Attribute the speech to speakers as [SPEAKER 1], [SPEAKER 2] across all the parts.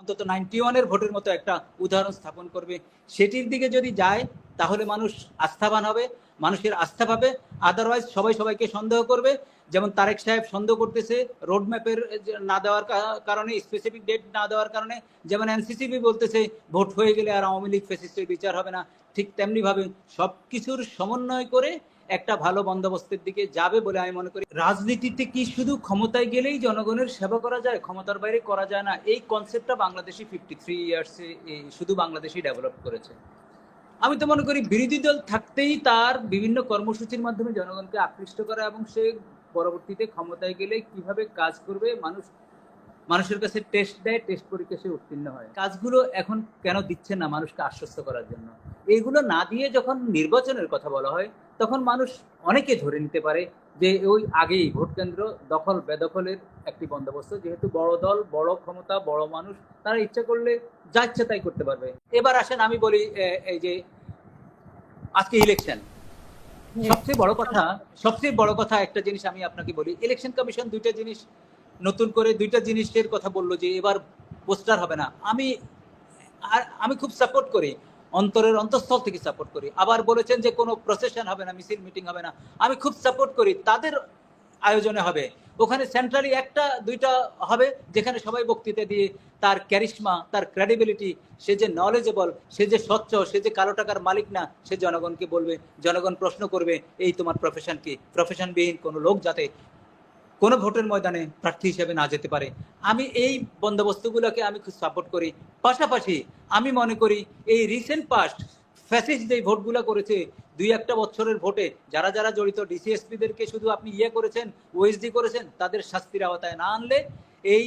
[SPEAKER 1] অন্তত 91-এর ভোটের মতো একটা উদাহরণ স্থাপন করবে। সেটির দিকে যদি যায় তাহলে মানুষ আস্থাবান হবে, মানুষের আস্থা পাবে। আদারওয়াইজ সবাই সবাইকে সন্দেহ করবে, যেমন তারেক সাহেব সন্দেহ করতেছে রোড ম্যাপের না দেওয়ার কারণে, স্পেসিফিক ডেট না দেওয়ার কারণে। যেমন এনসিসিবি বলতেছে ভোট হয়ে গেলে আর আওয়ামী লীগ ফ্যাসিস্টের বিচার হবে না। ঠিক তেমনিভাবে সব কিছুর সমন্বয় করে একটা ভালো বন্দোবস্তের দিকে যাবে বলে আমি মনে করি। রাজনীতিতে কি শুধু ক্ষমতায় গেলেই জনগণের সেবা করা যায়, ক্ষমতার বাইরে করা যায় না, এই কনসেপ্টটা বাংলাদেশি 53 ইয়ার্সে শুধু বাংলাদেশই ডেভেলপ করেছে। আমি তো মনে করি বিরোধী দল থাকতেই তার বিভিন্ন কর্মসূচির মাধ্যমে জনগণকে আকৃষ্ট করা, এবং সে পরবর্তীতে ক্ষমতায় গেলে কিভাবে কাজ করবে, মানুষের কাছে টেস্ট দেয়, টেস্ট পরীক্ষা সে উত্তীর্ণ হয়। কাজগুলো এখন কেন দিচ্ছে না মানুষকে আশ্বস্ত করার জন্য? এইগুলো না দিয়ে যখন নির্বাচনের কথা বলা হয় তখন মানুষ অনেকে ধরে নিতে পারে যে ওই আগেই ভোট কেন্দ্র দখল বেদখলের একটি বন্দোবস্ত, যেহেতু বড় দল, বড় ক্ষমতা, বড় মানুষ, তারা ইচ্ছা করলে যা ইচ্ছা তাই করতে পারবে। এবার আসেন আমি বলি, এই যে আজকে ইলেকশন, সবচেয়ে বড় কথা একটা জিনিস আমি আপনাকে বলি, ইলেকশন কমিশন নতুন করে দুইটা জিনিসের কথা বললো যে এবার পোস্টার হবে না। আমি খুব সাপোর্ট করি, অন্তরের অন্তঃস্থল থেকে সাপোর্ট করি। আবার বলেছেন যে কোনো প্রসেশন হবে না, মিছিল মিটিং হবে না। আমি খুব সাপোর্ট করি, তাদের আয়োজনে হবে, ওখানে সেন্ট্রালি একটা দুইটা হবে, যেখানে সবাই বক্তৃতা দিয়ে তার ক্যারিশমা, তার ক্রেডিবিলিটি, সে যে নলেজেবল, সে যে স্বচ্ছ, সে যে কালো টাকার মালিক না, সে জনগণকে বলবে। জনগণ প্রশ্ন করবে এই তোমার প্রফেশন কি, প্রফেশনবিহীন কোনো লোক যাতে কোনো ভোটের ময়দানে প্রার্থী হিসেবে না যেতে পারে। আমি এই বন্দোবস্তগুলোকে আমি খুব সাপোর্ট করি। পাশাপাশি আমি মনে করি এই রিসেন্ট পাস্ট ফ্যাসিস্ট যে ভোটগুলো করেছে, 2-1 বছরের ভোটে যারা যারা জড়িত, ডিসিএসপিদেরকে শুধু আপনি করেছেন, ওএসডি করেছেন, তাদের শাস্তির আওতায় না আনলে এই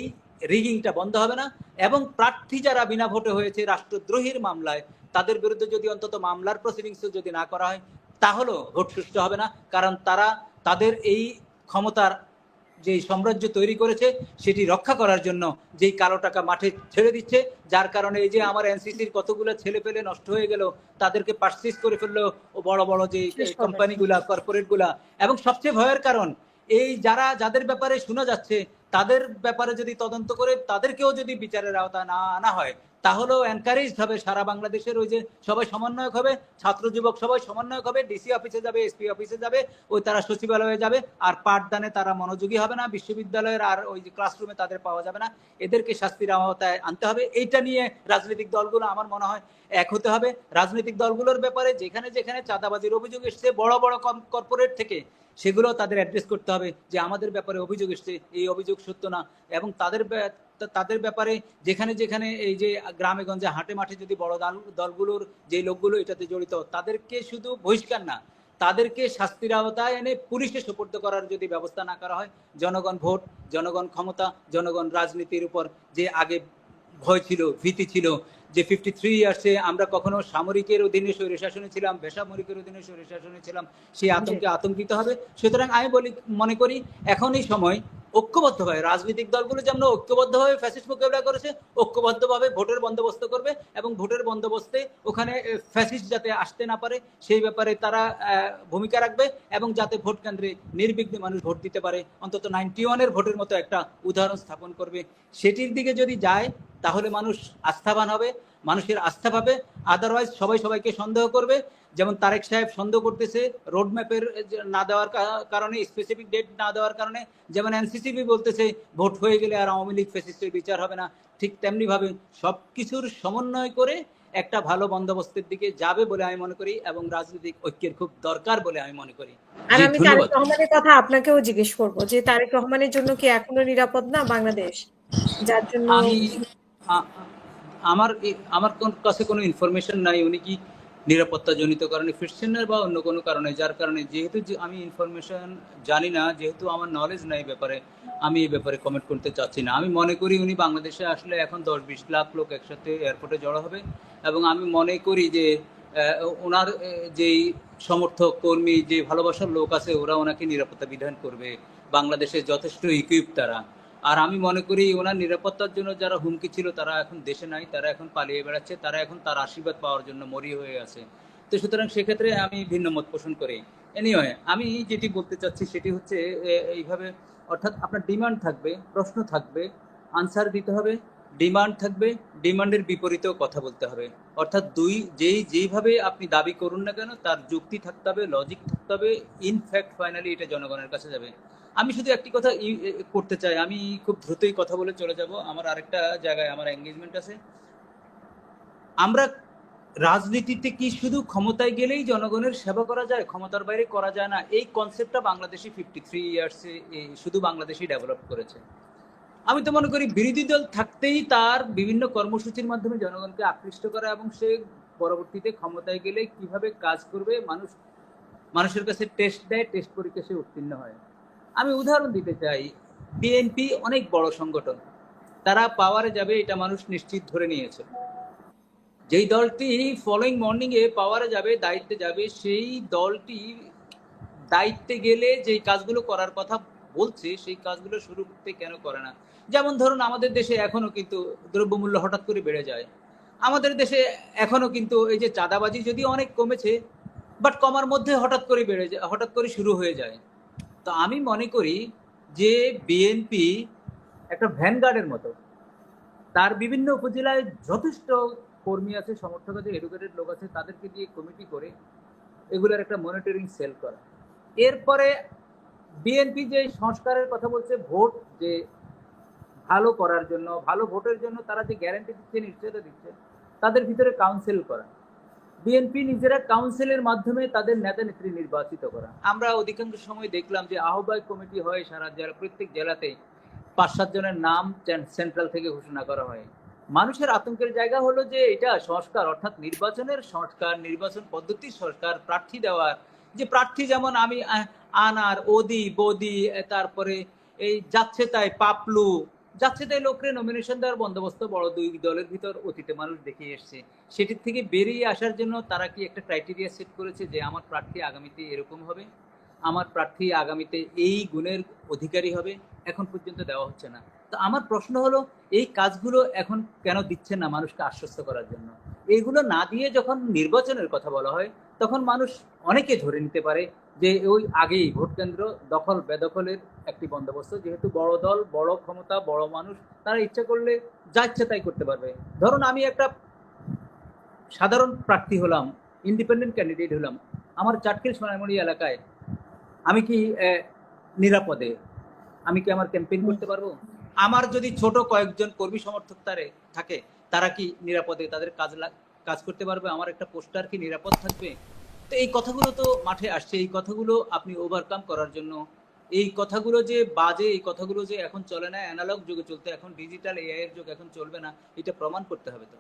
[SPEAKER 1] রিগিংটা বন্ধ হবে না। এবং প্রার্থী যারা বিনা ভোটে হয়েছে রাষ্ট্রদ্রোহীর মামলায়, তাদের বিরুদ্ধে যদি অন্তত মামলার প্রসিডিংস যদি না করা হয় তাহলেও ভোট সুষ্ঠু হবে না, কারণ তারা তাদের এই ক্ষমতার যে সাম্রাজ্য তৈরি করেছে সেটি রক্ষা করার জন্য যেই কালো টাকা মাঠে ছেড়ে দিচ্ছে, যার কারণে এই যে আমার এনসিসির কতগুলো ছেলে পেলে নষ্ট হয়ে গেল, তাদেরকে পার্সেস করে ফেললো বড় বড় যে কোম্পানিগুলা, কর্পোরেটগুলা। এবং সবচেয়ে ভয়ের কারণ, এই যাদের ব্যাপারে শোনা যাচ্ছে তাদের ব্যাপারে যদি তদন্ত করে তাদেরকেও যদি বিচারের আওতা না আনা হয়, তাহলেও এনকারেজ হবে সারা বাংলাদেশের, ওই যে সবাই সমন্বয়ক হবে, ছাত্র যুবক সবাই সমন্বয়ক হবে, ডিসি অফিসে যাবে, এসপি অফিসে যাবে, ওই তারা সচিবালয়ে যাবে, আর পাঠদানে তারা মনোযোগী হবে না, বিশ্ববিদ্যালয়ের আর ওই যে ক্লাসরুমে তাদের পাওয়া যাবে না। এদেরকে শাস্তির আওতায় আনতে হবে। এইটা নিয়ে রাজনৈতিক দলগুলো আমার মনে হয় এক হতে হবে। রাজনৈতিক দলগুলোর ব্যাপারে যেখানে যেখানে চাঁদাবাজির অভিযোগ এসছে বড় বড় কর্পোরেট থেকে, সেগুলো তাদের অ্যাড্রেস করতে হবে যে আমাদের ব্যাপারে অভিযোগ এসছে, এই অভিযোগ সত্য না। এবং তাদের ব্যাপারে যেখানে যেখানে এই যে গ্রামে গঞ্জে হাটে মাঠে যদি বড় দলগুলোর যে লোকগুলো এটাতে জড়িত, তাদেরকে শুধু বহিষ্কার না, তাদেরকে শাস্তির আওতায় এনে পুলিশে সোপর্দ করার যদি ব্যবস্থা না করা হয়, জনগণ ভোট, জনগণ ক্ষমতা, জনগণ রাজনীতির উপর যে আগে ভয় ছিল, ভীতি ছিল, যে 53 ইয়ার্সে আমরা কখনো সামরিকের অধীনে স্বৈরশাসনে ছিলাম, বেসামরিকের অধীনে স্বৈরশাসনে ছিলাম, সেই আতঙ্কে আতঙ্কিত হবে। সুতরাং আমি মনে করি এখনই সময় ঐক্যবদ্ধভাবে, রাজনৈতিক দলগুলো যেমন ঐক্যবদ্ধভাবে ফ্যাসিস্ট মোকাবিলা করেছে, ঐক্যবদ্ধভাবে ভোটের বন্দোবস্ত করবে, এবং ভোটের বন্দোবস্তে ওখানে ফ্যাসিস্ট যাতে আসতে না পারে সেই ব্যাপারে তারা ভূমিকা রাখবে, এবং যাতে ভোট কেন্দ্রে নির্বিঘ্নে মানুষ ভোট দিতে পারে, অন্তত 91-এর ভোটের মতো একটা উদাহরণ স্থাপন করবে। সেটির দিকে যদি যায় তাহলে মানুষ আস্থাবান হবে, মানুষের আস্থা পাবে। আদারওয়াইজ সবাই সবাইকে সন্দেহ করবে, যেমন তারেক সাহেব সন্দেহ করতেছে রোড ম্যাপের না দেওয়ার কারণে, স্পেসিফিক ডেট না দেওয়ার কারণে। যেমন এনসিসিবি বলতেছে ভোট হয়ে গেলে আর আওয়ামী লীগ ফ্যাসিস্টের বিচার হবে না। ঠিক তেমনি ভাবে সব কিছুর সমন্বয় করে একটা ভালো বন্দোবস্তের দিকে যাবে বলে আমি মনে করি, এবং রাজনৈতিক ঐক্যের খুব দরকার বলে আমি মনে করি।
[SPEAKER 2] আর আমি তারেক রহমানের কথা আপনাকেও জিজ্ঞেস করবো যে তারেক রহমানের জন্য কি এখনো নিরাপদ না বাংলাদেশ, যার জন্য
[SPEAKER 1] আমার কাছে কোনো ইনফরমেশন নাই উনি কি নিরাপত্তা জনিত কারণে ফিরছেন না বা অন্য কোনো কারণে, যার কারণে যেহেতু আমি ইনফরমেশন জানি না, যেহেতু আমার নলেজ নাই ব্যাপারে, আমি এই ব্যাপারে কমেন্ট করতে চাচ্ছি না। আমি মনে করি উনি বাংলাদেশে আসলে এখন 10-20 লাখ লোক একসাথে এয়ারপোর্টে জড়ো হবে, এবং আমি মনে করি যে ওনার যেই সমর্থক কর্মী, যে ভালোবাসার লোক আছে, ওরা ওনাকে নিরাপত্তা বিধান করবে। বাংলাদেশে যথেষ্ট ইকুইপ তারা। আর আমি মনে করি ওনার নিরাপত্তার জন্য যারা হুমকি ছিল তারা এখন দেশে নাই, তারা এখন পালিয়ে বেড়াচ্ছে, তারা এখন তার আশীর্বাদ পাওয়ার জন্য মরিয়া হয়ে আছে। তো সুতরাং সেক্ষেত্রে আমি ভিন্ন মত পোষণ করি। এনিওয়ে, আমি যেটি বলতে চাচ্ছি সেটি হচ্ছে এইভাবে, অর্থাৎ আপনার ডিমান্ড থাকবে, প্রশ্ন থাকবে, আনসার দিতে হবে। ডিমান্ড থাকবে, ডিমান্ডের বিপরীতেও কথা বলতে হবে। অর্থাৎ যেইভাবে আপনি দাবি করুন না কেন তার যুক্তি থাকতে হবে, লজিক থাকতে হবে, ইনফ্যাক্ট ফাইনালি এটা জনগণের কাছে যাবে। আমি শুধু একটি কথা করতে চাই, আমি খুব দ্রুতই কথা বলে চলে যাব, আমার আরেকটা জায়গায় আমার এঙ্গেজমেন্ট আছে। আমরা রাজনীতিতে কি শুধু ক্ষমতায় গেলেই জনগণের সেবা করা যায়, ক্ষমতার বাইরে করা যায় না, এই কনসেপ্টটা বাংলাদেশি 53 ইয়ার্সে শুধু বাংলাদেশই ডেভেলপ করেছে। আমি তো মনে করি বিরোধী দল থাকতেই তার বিভিন্ন কর্মসূচির মাধ্যমে জনগণকে আকৃষ্ট করা এবং সে পরবর্তীতে ক্ষমতায় গেলে কিভাবে কাজ করবে মানুষের কাছে টেস্ট দেয়, টেস্ট পরীক্ষা সে উত্তীর্ণ হয়। আমি উদাহরণ দিতে চাই, বিএনপি অনেক বড় সংগঠন, তারা পাওয়ারে যাবে এটা মানুষ নিশ্চিত ধরে নিয়েছে। যেই দলটি ফলোইং মর্নিং এ পাওয়ারে যাবে, দায়িত্বে যাবে, সেই দলটি দায়িত্বে গেলে যেই কাজগুলো করার কথা বলছে সেই কাজগুলো শুরু করতে কেন করে না? যেমন ধরুন আমাদের দেশে এখনো কিন্তু দ্রব্যমূল্য হঠাৎ করে বেড়ে যায়। আমাদের দেশে এখনো কিন্তু এই যে চাঁদাবাজি যদি অনেক কমেছে, বাট কমার মধ্যে হঠাৎ করে বেড়ে যায়, হঠাৎ করে শুরু হয়ে যায়। তো আমি মনে করি যে বিএনপি একটা ভ্যানগার্ডের মতো, তার বিভিন্ন উপজেলায় যথেষ্ট কর্মী আছে, সমর্থক আছে, এডুকেটেড লোক আছে, তাদেরকে দিয়ে কমিটি করে এগুলোর একটা মনিটরিং সেল করা। এরপরে বিএনপি যে সংস্কারের কথা বলছে, ভোট যে ভালো করার জন্য, ভালো ভোটের জন্য তারা যে গ্যারান্টি দিচ্ছে, নিশ্চয়তা দিচ্ছে, তাদের ভিতরে কাউন্সিল করা, বিএনপি নিজেরা কাউন্সিলের মাধ্যমে তাদের নেতা নেত্রী নির্বাচিত করা। আমরা অধিকাংশ সময় দেখলাম যে আহ্বায়ক কমিটি হয় সারা জেলা, প্রত্যেক জেলাতে 5-7 জনের নাম সেন্ট্রাল থেকে ঘোষণা করা হয়। মানুষের আতঙ্কের জায়গা হলো যে এটা সংস্কার, অর্থাৎ নির্বাচনের সংস্কার, নির্বাচন পদ্ধতির সংস্কার, প্রার্থী দেওয়ার, যে প্রার্থী যেমন আমি আনার ওদি বদি, তারপরে এই যাচ্ছে তাই পাপলু, যাচ্ছে তাই লোকরে নমিনেশন দেওয়ার বন্দোবস্ত বড় দুই দলের ভিতর অতীতে মানুষ দেখে এসছে। সেটির থেকে বেরিয়ে আসার জন্য তারা কি একটা ক্রাইটেরিয়া সেট করেছে যে আমার প্রার্থী আগামীতে এরকম হবে, আমার প্রার্থী আগামীতে এই গুণের অধিকারী হবে? এখন পর্যন্ত দেওয়া হচ্ছে না। তো আমার প্রশ্ন হলো এই কাজগুলো এখন কেন দিচ্ছেন না মানুষকে আশ্বস্ত করার জন্য? এইগুলো না দিয়ে যখন নির্বাচনের কথা বলা হয় তখন মানুষ অনেকে ধরে নিতে পারে যে ওই আগেই ভোট কেন্দ্র দখল বেদখলের একটি বন্দোবস্ত, যেহেতু বড় দল, বড় ক্ষমতা, বড় মানুষ, তারা ইচ্ছা করলে যা ইচ্ছা তাই করতে পারবে। ধরুন আমি একটা সাধারণ প্রার্থী হলাম, ইন্ডিপেন্ডেন্ট ক্যান্ডিডেট হলাম, আমার চাটখিল সোনারমণি এলাকায় আমি কি নিরাপদে আমি কি আমার ক্যাম্পেইন করতে পারবো? আমার যদি ছোট কয়েকজন কর্মী সমর্থক থাকে, তারা কি নিরাপদে তাদের কাজ করতে পারবে? আমার একটা পোস্টার কি নিরাপদ থাকবে? তো এই কথাগুলো তো মাঠে আসছে, এই কথাগুলো আপনি ওভারকাম করার জন্য, এই কথাগুলো যে বাজে, এই কথাগুলো যে এখন চলে না, অ্যানালগ যুগে চলতে, এখন ডিজিটাল এআই এর যুগ, এখন চলবে না, এটা প্রমাণ করতে হবে তো।